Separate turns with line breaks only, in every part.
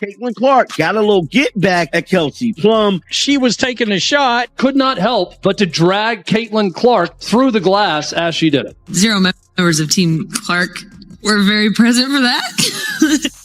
Caitlin Clark got a little get back at Kelsey Plum.
She was taking a shot.
Could not help but to drag Caitlin Clark through the glass as she did it.
0 members of Team Clark were very present for that.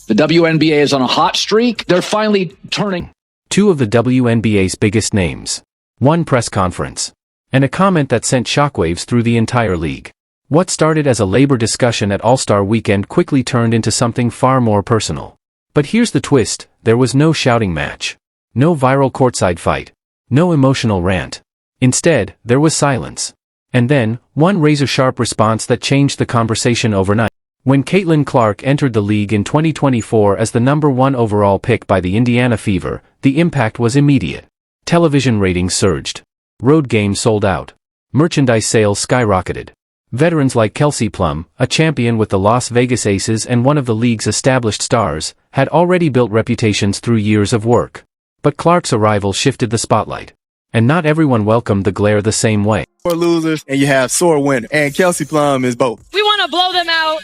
The WNBA is on a hot streak. They're finally turning.
Two of the WNBA's biggest names. One press conference. And a comment that sent shockwaves through the entire league. What started as a labor discussion at All-Star Weekend quickly turned into something far more personal. But here's the twist, there was no shouting match. No viral courtside fight. No emotional rant. Instead, there was silence. And then, one razor-sharp response that changed the conversation overnight. When Caitlin Clark entered the league in 2024 as the #1 overall pick by the Indiana Fever, the impact was immediate. Television ratings surged. Road games sold out. Merchandise sales skyrocketed. Veterans like Kelsey Plum, a champion with the Las Vegas Aces and one of the league's established stars, had already built reputations through years of work. But Clark's arrival shifted the spotlight. And not everyone welcomed the glare the same way.
Sore losers and you have sore winners, and Kelsey Plum is both.
We want to blow them out.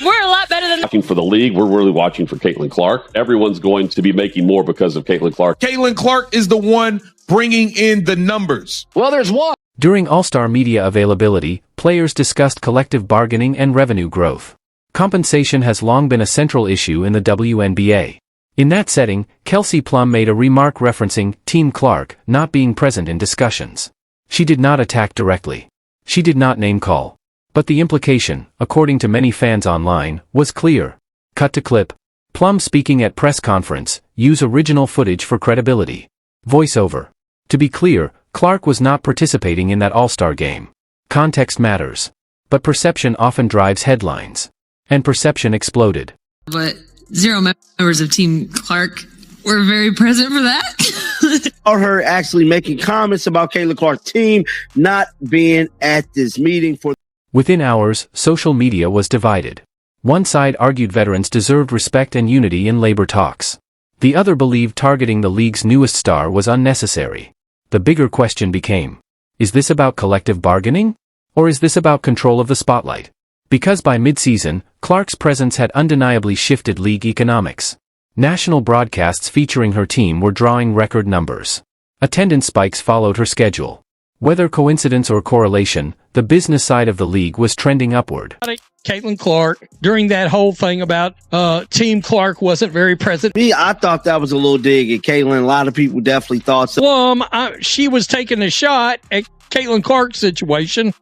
We're a lot better than
watching for the league. We're really watching for Caitlin Clark. Everyone's going to be making more because of Caitlin Clark.
Caitlin Clark is the one bringing in the numbers.
Well, there's one.
During All-Star media availability, players discussed collective bargaining and revenue growth. Compensation has long been a central issue in the WNBA. In that setting, Kelsey Plum made a remark referencing Team Clark not being present in discussions. She did not attack directly. She did not name-call. But the implication, according to many fans online, was clear. Cut to clip. Plum speaking at press conference, use original footage for credibility. Voiceover. To be clear, Clark was not participating in that All-Star game. Context matters. But perception often drives headlines. And perception exploded.
But 0 members of Team Clark were very present for that.
Or her actually making comments about Caitlin Clark's team not being at this meeting for.
Within hours, social media was divided. One side argued veterans deserved respect and unity in labor talks. The other believed targeting the league's newest star was unnecessary. The bigger question became, is this about collective bargaining? Or is this about control of the spotlight? Because by mid-season, Clark's presence had undeniably shifted league economics. National broadcasts featuring her team were drawing record numbers. Attendance spikes followed her schedule. Whether coincidence or correlation, the business side of the league was trending upward.
Caitlin Clark, during that whole thing about Team Clark wasn't very present.
Me, I thought that was a little dig at Caitlin. A lot of people definitely thought so.
She was taking a shot at Caitlin Clark's situation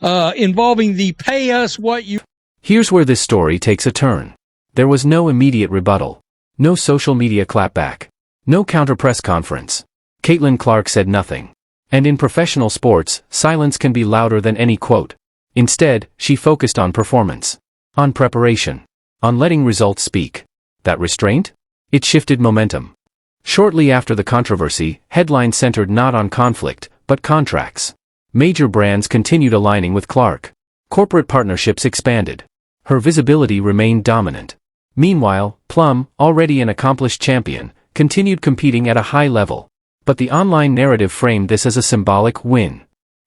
involving the pay us what you.
Here's where this story takes a turn. There was no immediate rebuttal. No social media clapback. No counter press conference. Caitlin Clark said nothing. And in professional sports, silence can be louder than any quote. Instead, she focused on performance. On preparation. On letting results speak. That restraint? It shifted momentum. Shortly after the controversy, headlines centered not on conflict, but contracts. Major brands continued aligning with Clark. Corporate partnerships expanded. Her visibility remained dominant. Meanwhile, Plum, already an accomplished champion, continued competing at a high level. But the online narrative framed this as a symbolic win.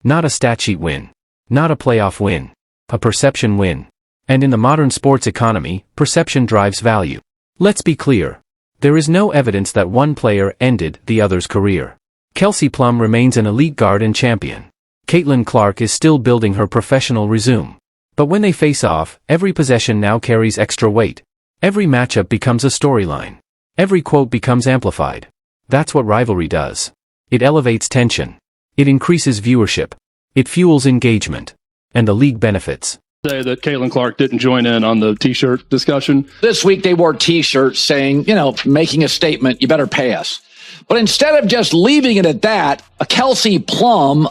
Not a statsheet win. Not a playoff win. A perception win. And in the modern sports economy, perception drives value. Let's be clear. There is no evidence that one player ended the other's career. Kelsey Plum remains an elite guard and champion. Caitlin Clark is still building her professional resume. But when they face off, every possession now carries extra weight. Every matchup becomes a storyline. Every quote becomes amplified. That's what rivalry does. It elevates tension. It increases viewership. It fuels engagement. And the league benefits.
Say that Caitlin Clark didn't join in on the t-shirt discussion.
This week they wore t-shirts saying, making a statement, you better pay us. But instead of just leaving it at that, Kelsey Plum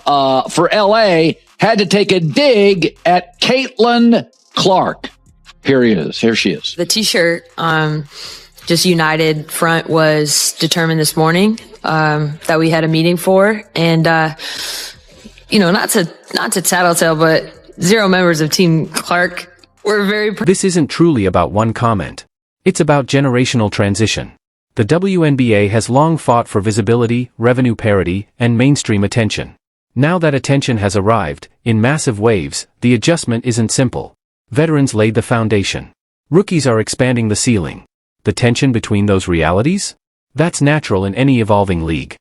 for LA had to take a dig at Caitlin Clark. Here she is.
the t-shirt. Just United Front was determined this morning that we had a meeting for, and not to tattletale, but 0 members of Team Clark were very.
This isn't truly about one comment. It's about generational transition. The WNBA has long fought for visibility, revenue parity, and mainstream attention. Now that attention has arrived, in massive waves, the adjustment isn't simple. Veterans laid the foundation. Rookies are expanding the ceiling. The tension between those realities? That's natural in any evolving league.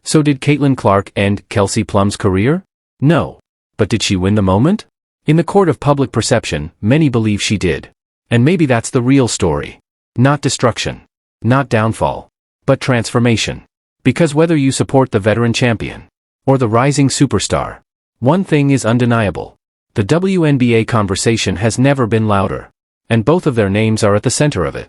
So did Caitlin Clark end Kelsey Plum's career? No. But did she win the moment? In the court of public perception, many believe she did. And maybe that's the real story. Not destruction. Not downfall. But transformation. Because whether you support the veteran champion or the rising superstar, one thing is undeniable. The WNBA conversation has never been louder. And both of their names are at the center of it.